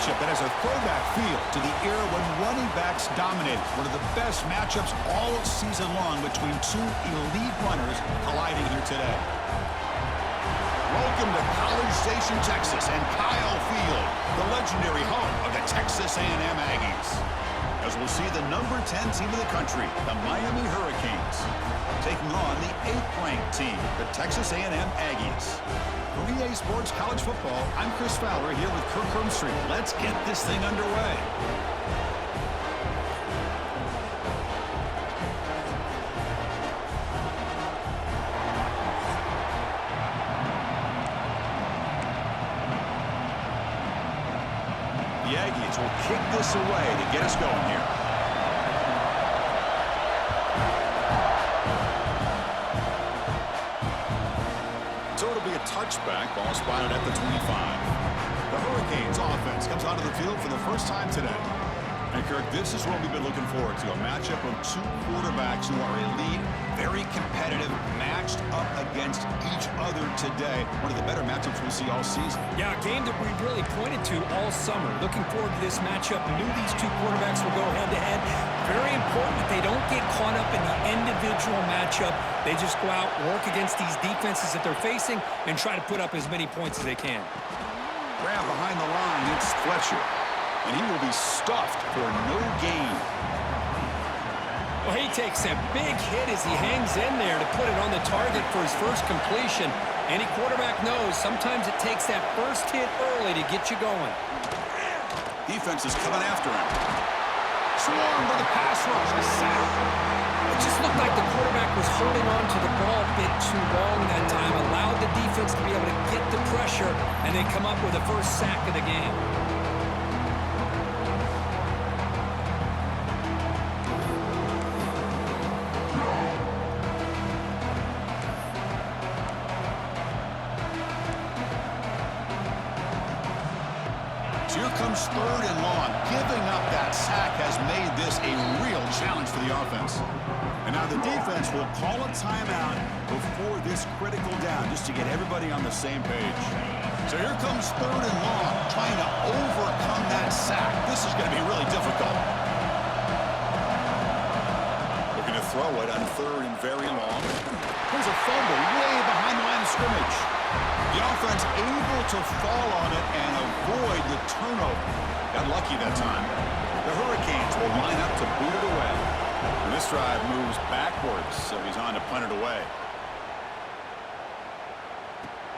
matchup that has a throwback feel to the era when running backs dominated. One of the best matchups all season long between two elite runners colliding here today. Welcome to College Station, Texas, and Kyle Field, the legendary home of the Texas A&M Aggies. As we'll see the number 10 team in the country, the Miami Hurricanes, taking on the 8th-ranked team, the Texas A&M Aggies. For EA Sports College Football, I'm Chris Fowler here with Kirk Hermstreet. Let's get this thing underway. The Aggies will kick this away to get us going here. So it'll be a touchback, ball spotted at the 25. The Hurricanes offense comes onto the field for the first time today. And Kirk, this is what we've been looking forward to, a matchup of two quarterbacks who are elite, very competitive, matched up against each other today. One of the better matchups we'll see all season. Yeah, a game that we've really pointed to all summer. Looking forward to this matchup. Knew these two quarterbacks will go head-to-head. Very important that they don't get caught up in the individual matchup. They just go out, work against these defenses that they're facing, and try to put up as many points as they can. Grab behind the line, it's Fletcher. And he will be stuffed for no gain. Well, he takes a big hit as he hangs in there to put it on the target for his first completion. Any quarterback knows sometimes it takes that first hit early to get you going. Defense is coming after him. Swarmed by the pass rush. A sack. It just looked like the quarterback was holding on to the ball a bit too long that time, allowed the defense to be able to get the pressure, and then come up with the first sack of the game. Here comes 3rd and long. Giving up that sack has made this a real challenge for the offense. And now the defense will call a timeout before this critical down, just to get everybody on the same page. So here comes 3rd and long, trying to overcome that sack. This is going to be really difficult. Looking to throw it on 3rd and very long. There's a fumble way behind the line of scrimmage. The offense able to fall on it and avoid the turnover. Got lucky that time. The Hurricanes will line up to boot it away. And this drive moves backwards, so he's on to punt it away.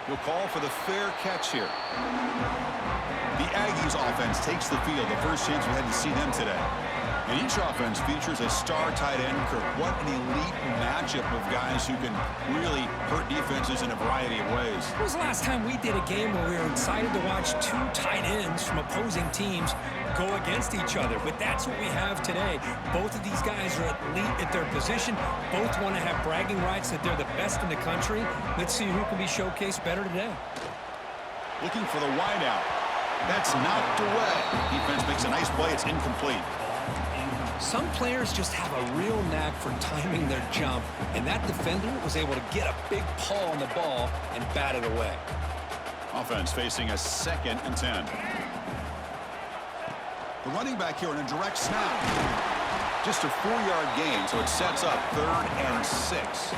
He'll call for the fair catch here. The Aggies offense takes the field. The first chance we had to see them today. And each offense features a star tight end. Kirk, what an elite matchup of guys who can really hurt defenses in a variety of ways. When was the last time we did a game where we were excited to watch two tight ends from opposing teams go against each other? But that's what we have today. Both of these guys are elite at their position. Both want to have bragging rights that they're the best in the country. Let's see who can be showcased better today. Looking for the wideout. That's knocked away. Defense makes a nice play. It's incomplete. Some players just have a real knack for timing their jump, and that defender was able to get a big paw on the ball and bat it away. Offense facing a 2nd and 10. The running back here in a direct snap. Just a 4-yard gain, so it sets up 3rd and 6.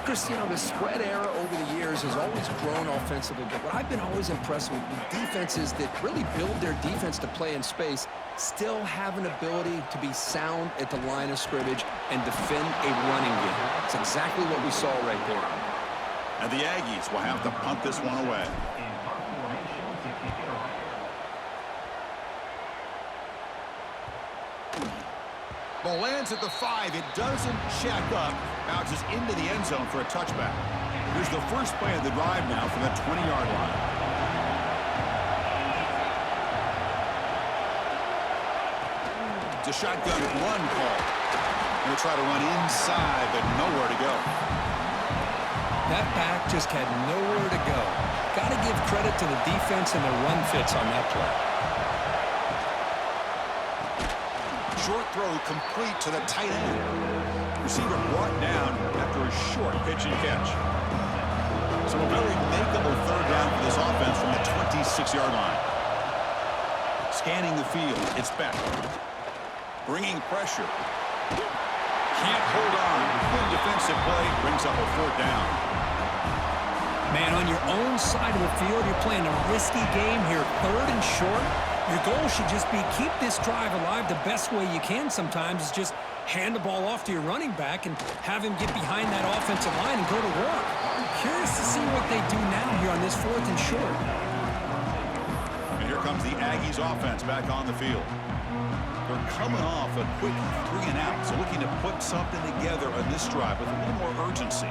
Cristiano, the spread era over the years has always grown offensively, but what I've been always impressed with defenses that really build their defense to play in space still have an ability to be sound at the line of scrimmage and defend a running game. It's exactly what we saw right there. And the Aggies will have to punt this one away. Ball lands at the 5. It doesn't check up. Bounces into the end zone for a touchback. Here's the first play of the drive now from the 20-yard line. It's a shotgun run call. Going to try to run inside, but nowhere to go. That back just had nowhere to go. Got to give credit to the defense and the run fits on that play. Short throw complete to the tight end. Receiver brought down after a short pitch and catch. So a very makeable 3rd down for this offense from the 26-yard line. Scanning the field. It's back. Bringing pressure. Can't hold on. Good defensive play. Brings up a 4th down. Man, on your own side of the field, you're playing a risky game here, 3rd and short. Your goal should just be keep this drive alive the best way you can sometimes is just hand the ball off to your running back and have him get behind that offensive line and go to work. I'm curious to see what they do now here on this 4th and short. And here comes the Aggies offense back on the field. They're coming off a quick 3 and out, so looking to put something together on this drive with a little more urgency.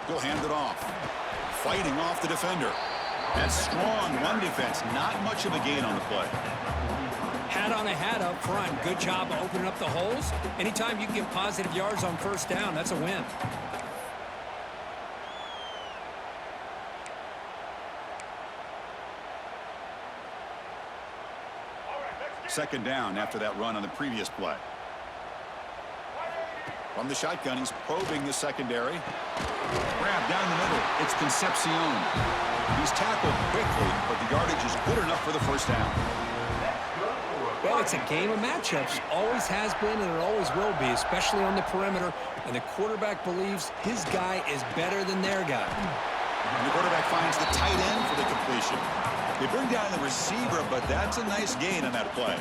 He'll hand it off. Fighting off the defender. That strong run defense, not much of a gain on the play. Hat on a hat up front. Good job of opening up the holes. Anytime you can get positive yards on 1st down, that's a win. Second down after that run on the previous play. From the shotgun, he's probing the secondary. Grab down the middle. It's Concepcion. He's tackled quickly, but the yardage is good enough for the 1st down. Well, it's a game of matchups. Always has been, and it always will be, especially on the perimeter. And the quarterback believes his guy is better than their guy. And the quarterback finds the tight end for the completion. They bring down the receiver, but that's a nice gain on that play.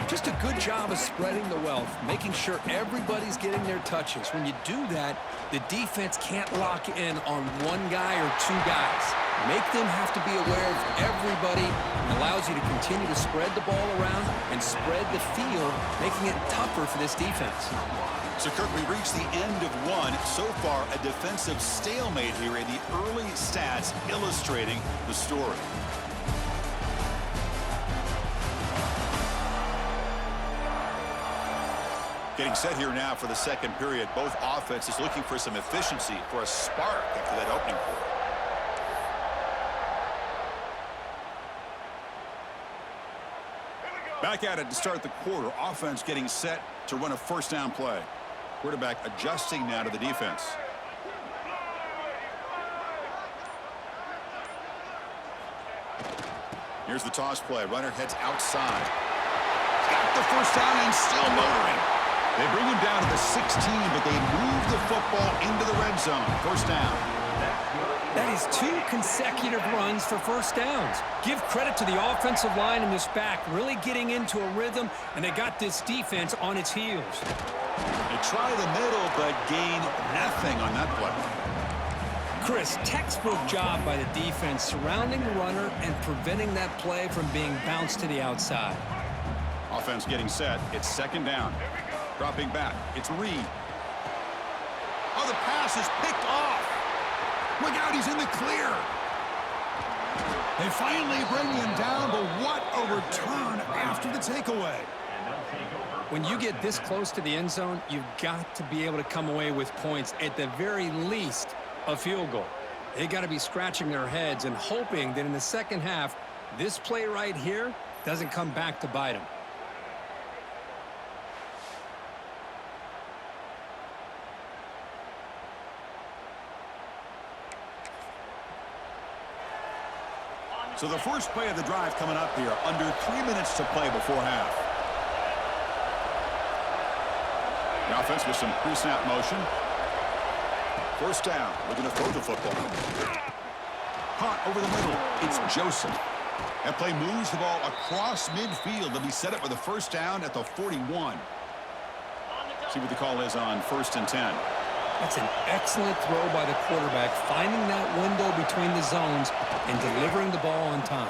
Just a good job of spreading the wealth, making sure everybody's getting their touches. When you do that, the defense can't lock in on one guy or 2 guys. Make them have to be aware of everybody. It allows you to continue to spread the ball around and spread the field, making it tougher for this defense. So, Kirk, we reached the end of 1. So far, a defensive stalemate here in the early stats illustrating the story. Getting set here now for the 2nd period. Both offenses looking for some efficiency, for a spark after that opening quarter. Back at it to start the quarter. Offense getting set to run a 1st down play. Quarterback adjusting now to the defense. Here's the toss play. Runner heads outside. Got the 1st down and still motoring. They bring him down to the 16, but they move the football into the red zone. 1st down. That is 2 consecutive runs for 1st downs. Give credit to the offensive line in this back, really getting into a rhythm, and they got this defense on its heels. They try the middle, but gain nothing on that play. Chris, textbook job by the defense surrounding the runner and preventing that play from being bounced to the outside. Offense getting set. It's 2nd down. Dropping back. It's Reed. Oh, the pass is picked off. Look out, he's in the clear. They finally bring him down, but what a return after the takeaway. When you get this close to the end zone, you've got to be able to come away with points, at the very least, a field goal. They got to be scratching their heads and hoping that in the 2nd half, this play right here doesn't come back to bite them. So the first play of the drive coming up here, under 3 minutes to play before half. The offense with some pre-snap motion. 1st down, looking to throw the football. Caught over the middle, it's Joseph. That play moves the ball across midfield. They'll be set up with a 1st down at the 41. See what the call is on 1st and 10. That's an excellent throw by the quarterback, finding that window between the zones and delivering the ball on time.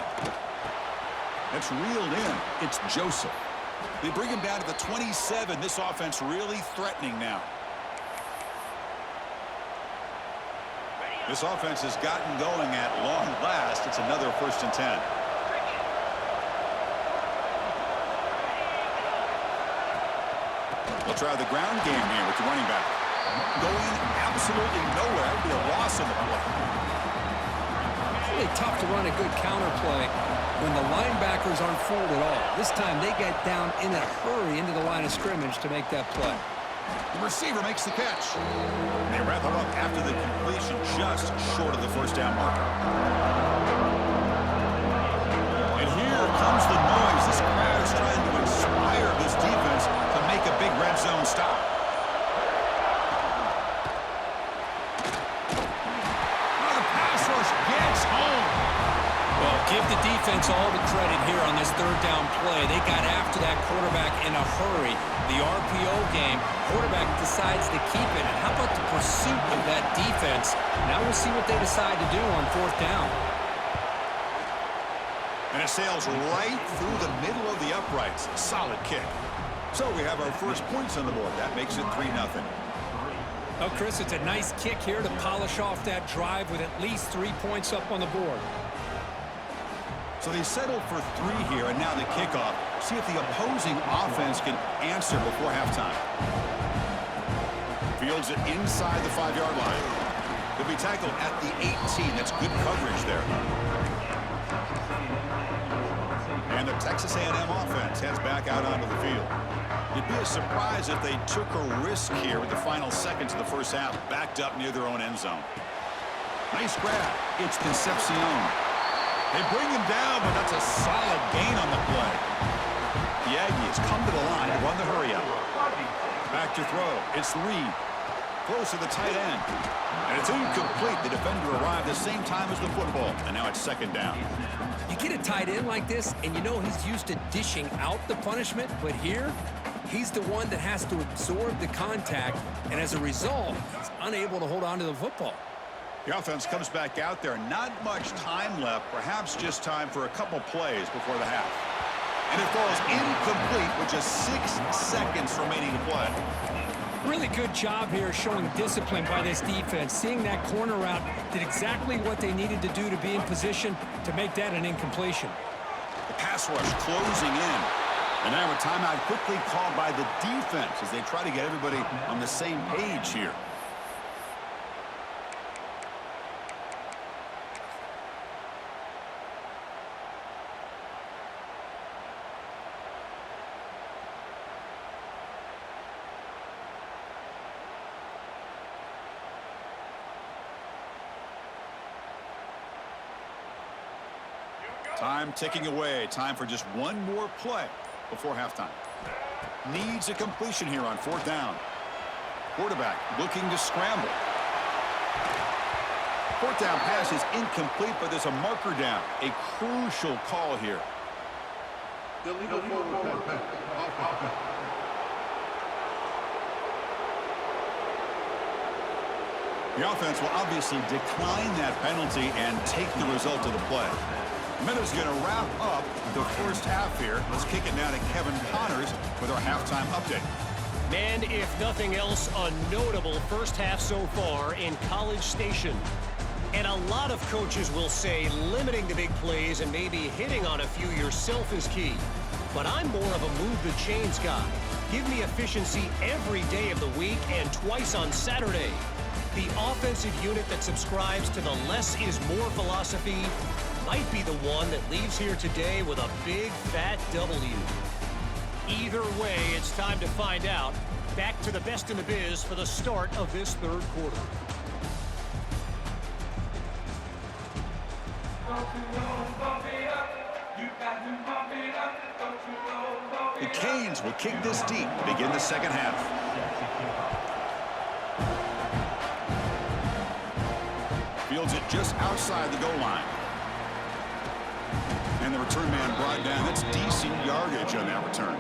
That's reeled in. It's Joseph. They bring him down to the 27. This offense really threatening now. This offense has gotten going at long last. It's another 1st and 10. They'll try the ground game here with the running back. Going absolutely nowhere. That would be a loss in the play. Really tough to run a good counter play when the linebackers aren't fooled at all. This time they get down in a hurry into the line of scrimmage to make that play. The receiver makes the catch. They wrap him up after the completion, just short of the first down marker. And here comes the noise. This crowd is trying to inspire this defense to make a big red zone stop. Oh, the pass rush gets home. Well, give the defense all the credit here on this third down play. They got after that quarterback in a hurry. The RPO game, quarterback decides to keep it. And how about the pursuit of that defense? Now we'll see what they decide to do on fourth down. And it sails right through the middle of the uprights. Solid kick. So we have our first points on the board. That makes it 3-0. Oh, Chris, it's a nice kick here to polish off that drive with at least 3 points up on the board. So they settled for 3 here, and now the kickoff. See if the opposing offense can answer before halftime. Fields it inside the 5-yard line. He'll be tackled at the 18. That's good coverage there. And the Texas A&M offense heads back out onto the field. It'd be a surprise if they took a risk here with the final seconds of the first half, backed up near their own end zone. Nice grab. It's Concepcion. They bring him down, but that's a solid gain on the play. The Aggies come to the line to run the hurry-up. Back to throw. It's Reed. Close to the tight end. And it's incomplete. The defender arrived the same time as the football, and now it's second down. You get a tight end like this, and you know he's used to dishing out the punishment, but here, he's the one that has to absorb the contact, and as a result, he's unable to hold on to the football. The offense comes back out there. Not much time left. Perhaps just time for a couple plays before the half. And it falls incomplete with just 6 seconds remaining to play. Really good job here showing discipline by this defense. Seeing that corner route did exactly what they needed to do to be in position to make that an incompletion. The pass rush closing in. And now a timeout quickly called by the defense as they try to get everybody on the same page here. Time ticking away. Time for just one more play before halftime. Needs a completion here on fourth down. Quarterback looking to scramble. Fourth down pass is incomplete, but there's a marker down. A crucial call here. Illegal forward pass. The offense will obviously decline that penalty and take the result of the play. Minute's going to wrap up the first half here. Let's kick it now to Kevin Connors with our halftime update. Man, if nothing else, a notable first half so far in College Station. And a lot of coaches will say limiting the big plays and maybe hitting on a few yourself is key. But I'm more of a move the chains guy. Give me efficiency every day of the week and twice on Saturday. The offensive unit that subscribes to the less is more philosophy might be the one that leaves here today with a big fat W. Either way, it's time to find out. Back to the best in the biz for the start of this third quarter. The Canes will kick this deep to begin the second half. Fields it just outside the goal line. And the return man brought down. That's decent yardage on that return.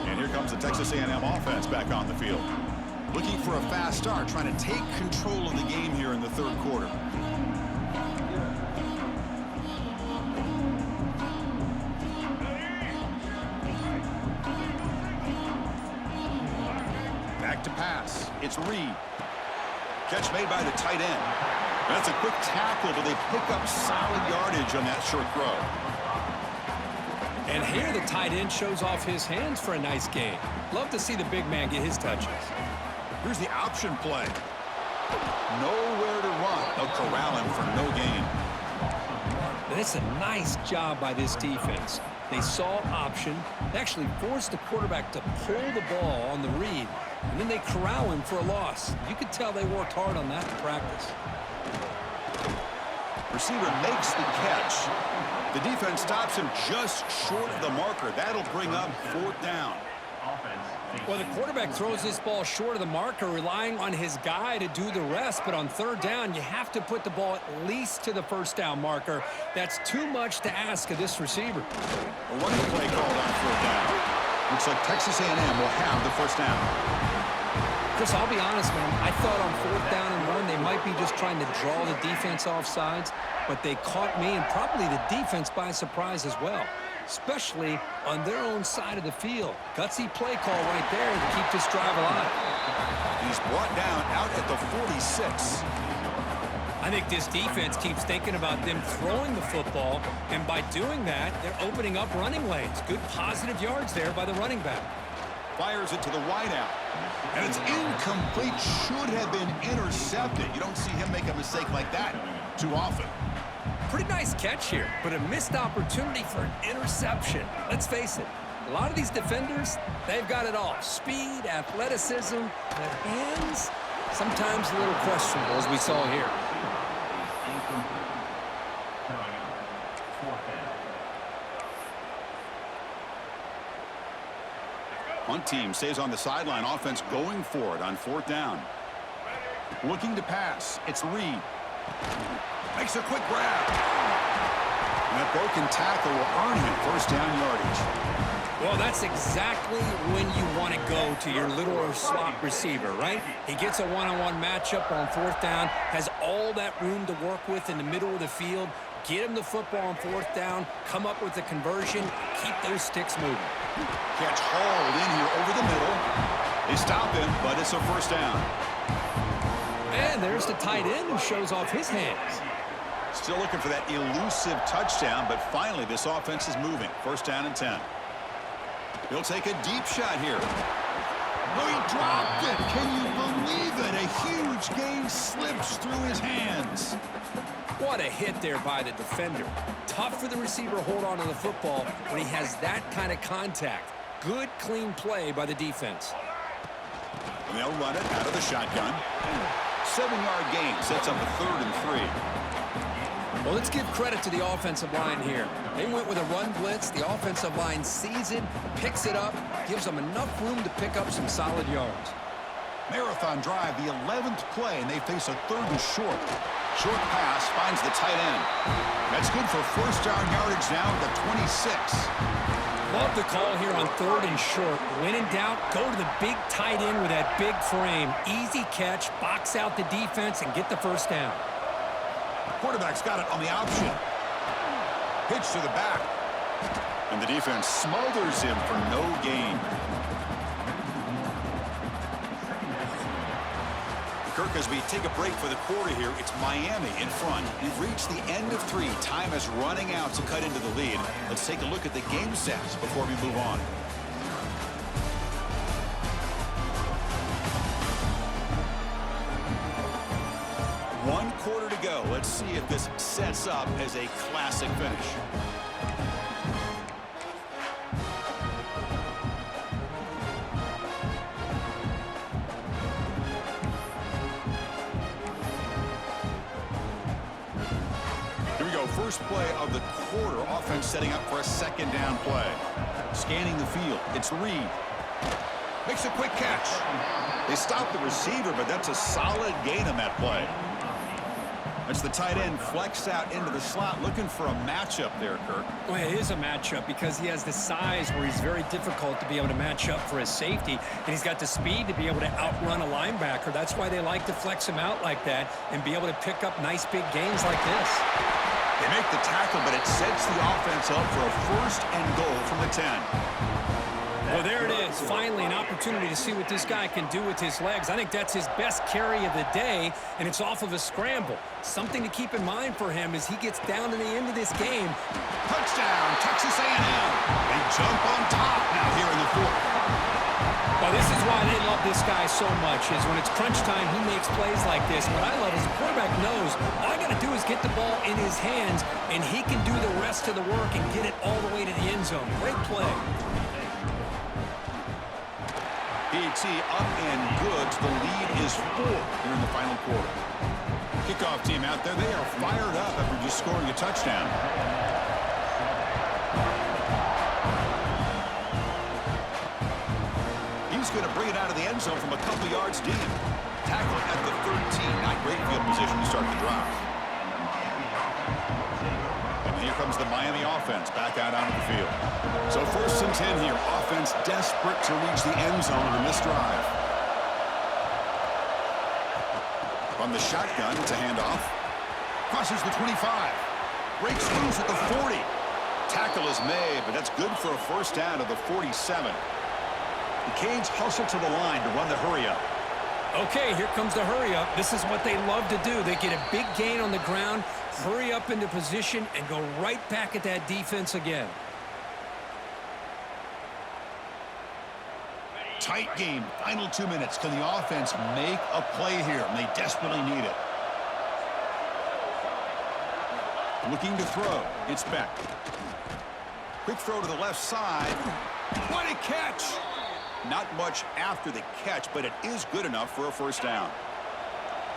And here comes the Texas A&M offense back on the field. Looking for a fast start, trying to take control of the game here in the third quarter. Back to pass. It's Reed. Catch made by the tight end. That's a quick tackle, but they pick up solid yardage on that short throw. And here the tight end shows off his hands for a nice gain. Love to see the big man get his touches. Here's the option play. Nowhere to run. They'll corral him for no gain. That's a nice job by this defense. They saw option. They actually forced the quarterback to pull the ball on the read, and then they corral him for a loss. You could tell they worked hard on that in practice. Receiver makes the catch. The defense stops him just short of the marker. That'll bring up 4th down. Well, the quarterback throws this ball short of the marker, relying on his guy to do the rest. But on 3rd down, you have to put the ball at least to the 1st down marker. That's too much to ask of this receiver. A running play called on 4th down. Looks like Texas A&M will have the 1st down. Chris, I'll be honest, man. I thought on 4th down and 1, they might be just trying to draw the defense off sides. But they caught me and probably the defense by surprise as well, especially on their own side of the field. Gutsy play call right there to keep this drive alive. He's brought down out at the 46. I think this defense keeps thinking about them throwing the football, and by doing that, they're opening up running lanes. Good positive yards there by the running back. Fires it to the wideout. And it's incomplete. Should have been intercepted. You don't see him make a mistake like that too often. Pretty nice catch here, but a missed opportunity for an interception. Let's face it, a lot of these defenders, they've got it all. Speed, athleticism, the hands, sometimes a little questionable, as we saw here. One team stays on the sideline. Offense going for it on 4th down. Looking to pass. It's Reed. Makes a quick grab. And that broken tackle will earn him 1st down yardage. Well, that's exactly when you want to go to your little slot receiver, right? He gets a one-on-one matchup on 4th down, has all that room to work with in the middle of the field. Get him the football on 4th down, come up with a conversion, keep those sticks moving. Catch hauled in here over the middle. They stop him, but it's a 1st down. And there's the tight end who shows off his hands. Still looking for that elusive touchdown, but finally this offense is moving. 1st down and 10. He'll take a deep shot here. Oh, he dropped it. Can you believe it? A huge gain slips through his hands. What a hit there by the defender. Tough for the receiver to hold on to the football when he has that kind of contact. Good, clean play by the defense. And they'll run it out of the shotgun. 7-yard gain sets up a 3rd and 3. Well, let's give credit to the offensive line here. They went with a run blitz. The offensive line sees it, picks it up, gives them enough room to pick up some solid yards. Marathon drive, the 11th play, and they face a 3rd and short. Short pass finds the tight end. That's good for 1st down yardage now at the 26. Love the call here on 3rd and short. When in doubt, go to the big tight end with that big frame. Easy catch, box out the defense, and get the 1st down. Quarterback's got it on the option. Pitch to the back. And the defense smothers him for no gain. Kirk, as we take a break for the quarter here, it's Miami in front. We've reached the end of 3. Time is running out to cut into the lead. Let's take a look at the game stats before we move on. One quarter to go. Let's see if this sets up as a classic finish. Here we go. First play of the quarter. Offense setting up for a 2nd down play. Scanning the field. It's Reed. Makes a quick catch. They stop the receiver, but that's a solid gain on that play. That's the tight end flexed out into the slot, looking for a matchup there, Kirk. Well, it is a matchup because he has the size where he's very difficult to be able to match up for his safety, and he's got the speed to be able to outrun a linebacker. That's why they like to flex him out like that and be able to pick up nice big gains like this. They make the tackle, but it sets the offense up for a 1st and goal from the 10. Well, there it is. Finally, an opportunity to see what this guy can do with his legs. I think that's his best carry of the day, and it's off of a scramble. Something to keep in mind for him as he gets down to the end of this game. Touchdown, Texas A&M. They jump on top now here in the 4th. Well, this is why they love this guy so much, is when it's crunch time, he makes plays like this. What I love is the quarterback knows all I got to do is get the ball in his hands, and he can do the rest of the work and get it all the way to the end zone. Great play. PAT up and good. The lead is 4 here in the final quarter. Kickoff team out there. They are fired up after just scoring a touchdown. He's going to bring it out of the end zone from a couple yards deep. Tackle at the 13. Not great field position to start the drive. And here comes the Miami offense back out onto the field. So 1st and 10 here. Offense desperate to reach the end zone on this drive. From the shotgun, it's a handoff. Crosses the 25. Breaks loose at the 40. Tackle is made, but that's good for a first down to the 47. The Canes hustle to the line to run the hurry-up. Okay, here comes the hurry-up. This is what they love to do. They get a big gain on the ground, hurry up into position, and go right back at that defense again. Tight game. Final 2 minutes. Can the offense make a play here? And they desperately need it. Looking to throw. It's back. Quick throw to the left side. What a catch! Not much after the catch, but it is good enough for a first down.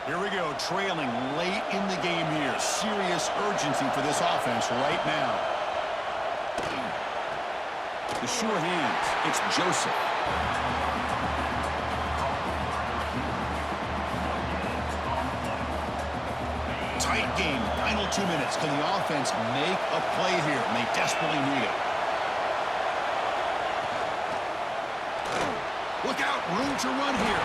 Here we go, trailing late in the game here. Serious urgency for this offense right now. The sure hands. It's Joseph. Tight game, final 2 minutes. Can the offense make a play here? And they desperately need it. Look out, room to run here.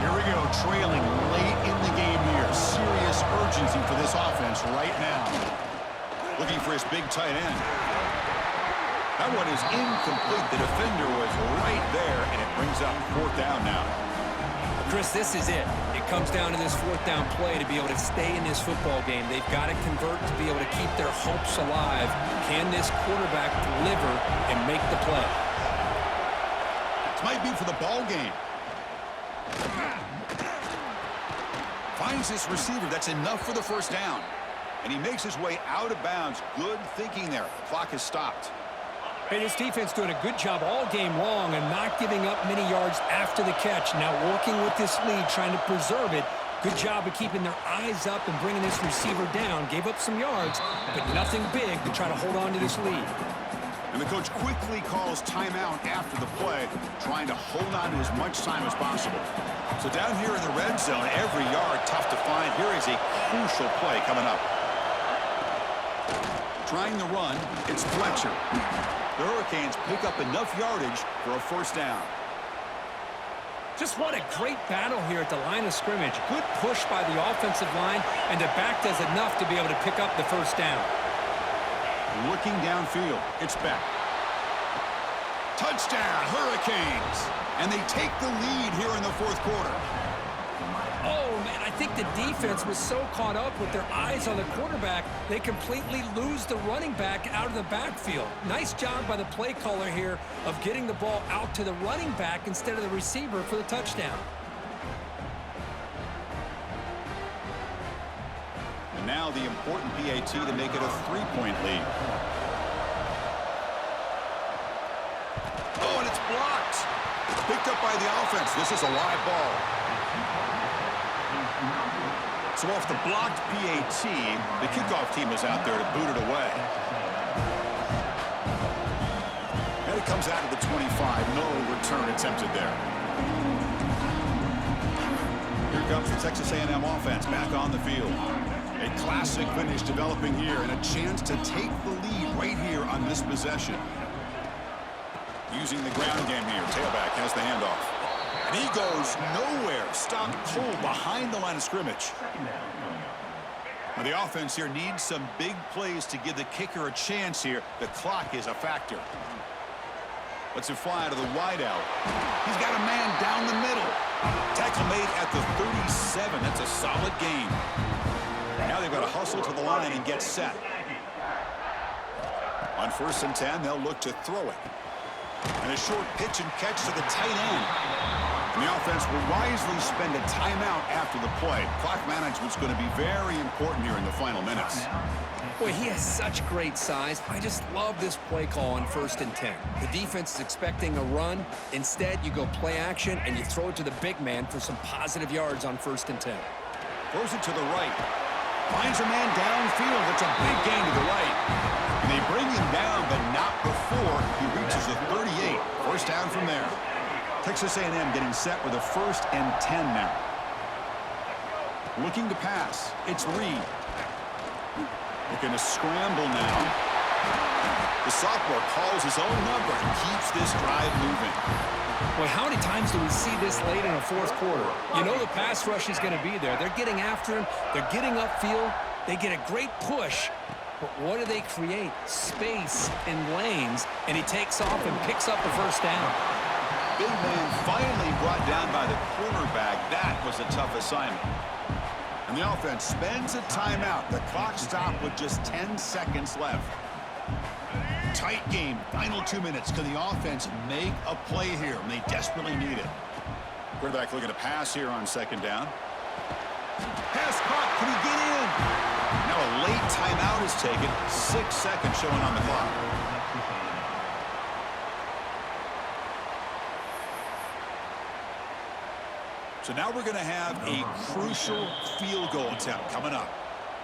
Here we go, trailing late in the game here. Serious urgency for this offense right now. Looking for his big tight end. That one is incomplete. The defender was right there, and it brings up 4th down now. Chris, this is it. It comes down to this 4th down play to be able to stay in this football game. They've got to convert to be able to keep their hopes alive. Can this quarterback deliver and make the play? This might be for the ball game. Finds this receiver. That's enough for the first down. And he makes his way out of bounds. Good thinking there. The clock has stopped. Hey, this defense doing a good job all game long and not giving up many yards after the catch. Now working with this lead, trying to preserve it. Good job of keeping their eyes up and bringing this receiver down. Gave up some yards, but nothing big to try to hold on to this lead. And the coach quickly calls timeout after the play, trying to hold on to as much time as possible. So down here in the red zone, every yard tough to find. Here is a crucial play coming up. Trying the run, it's Fletcher. The Hurricanes pick up enough yardage for a first down. Just what a great battle here at the line of scrimmage. Good push by the offensive line, and the back does enough to be able to pick up the first down. Looking downfield, it's back. Touchdown, Hurricanes! And they take the lead here in the 4th quarter. Oh, man, I think the defense was so caught up with their eyes on the quarterback, they completely lose the running back out of the backfield. Nice job by the play caller here of getting the ball out to the running back instead of the receiver for the touchdown. And now the important PAT to make it a 3-point lead. Oh, and it's blocked. Picked up by the offense. This is a live ball. So off the blocked PAT, the kickoff team is out there to boot it away. And it comes out of the 25. No return attempted there. Here comes the Texas A&M offense back on the field. A classic finish developing here and a chance to take the lead right here on this possession. Using the ground game here. Tailback has the handoff. And he goes nowhere. Stop cold behind the line of scrimmage. Now the offense here needs some big plays to give the kicker a chance here. The clock is a factor. Let's it fly to the wideout. He's got a man down the middle. Tackle made at the 37. That's a solid gain. Now they've got to hustle to the line and get set. On 1st and 10, they'll look to throw it. And a short pitch and catch to the tight end. And the offense will wisely spend a timeout after the play. Clock management's going to be very important here in the final minutes. Boy, he has such great size. I just love this play call on 1st and 10. The defense is expecting a run. Instead, you go play action, and you throw it to the big man for some positive yards on 1st and 10. Throws it to the right. Finds a man downfield. It's a big gain to the right. And they bring him down, but not before he reaches the 38. First down from there. Texas A&M getting set with a 1st and 10 now. Looking to pass. It's Reed. Looking to scramble now. The sophomore calls his own number and keeps this drive moving. Boy, how many times do we see this late in a 4th quarter? You know the pass rush is going to be there. They're getting after him. They're getting upfield. They get a great push. But what do they create? Space and lanes. And he takes off and picks up a 1st down. Big man finally brought down by the quarterback. That was a tough assignment. And the offense spends a timeout. The clock stopped with just 10 seconds left. Tight game. Final 2 minutes. Can the offense make a play here? And they desperately need it. Quarterback looking to pass here on 2nd down. Pass caught. Can he get in? Now a late timeout is taken. 6 seconds showing on the clock. So now we're going to have a crucial field goal attempt coming up.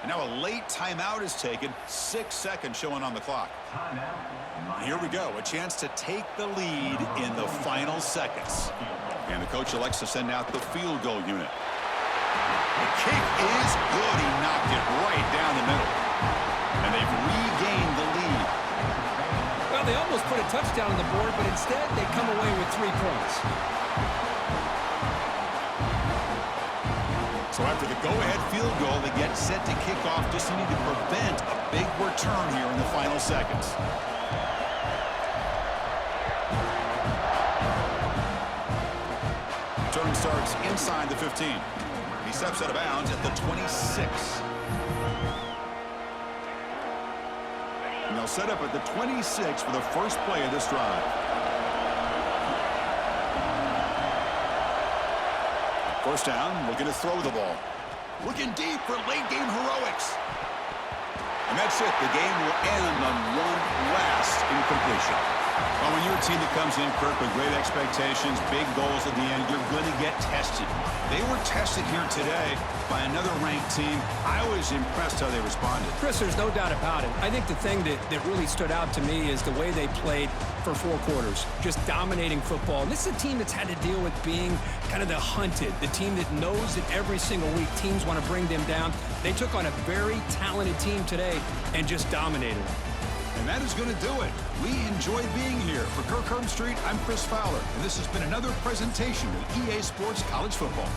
And now a late timeout is taken. 6 seconds showing on the clock. And here we go. A chance to take the lead in the final seconds. And the coach elects to send out the field goal unit. The kick is good. He knocked it right down the middle. And they've regained the lead. Well, they almost put a touchdown on the board, but instead they come away with 3 points. So after the go-ahead field goal, they get set to kick off, just need to prevent a big return here in the final seconds. Turn starts inside the 15. He steps out of bounds at the 26. And they'll set up at the 26 for the first play of this drive. First down, looking to throw the ball. Looking deep for late-game heroics. And that's it. The game will end on one last incompletion. Well, when you're a team that comes in, Kirk, with great expectations, big goals at the end, you're going to get tested. They were tested here today by another ranked team. I was impressed how they responded. Chris, there's no doubt about it. I think the thing that really stood out to me is the way they played for 4 quarters, just dominating football. And this is a team that's had to deal with being kind of the hunted, the team that knows that every single week teams want to bring them down. They took on a very talented team today and just dominated them. And that is going to do it. We enjoyed being here. For Kirk Street, I'm Chris Fowler, and this has been another presentation of EA Sports College Football.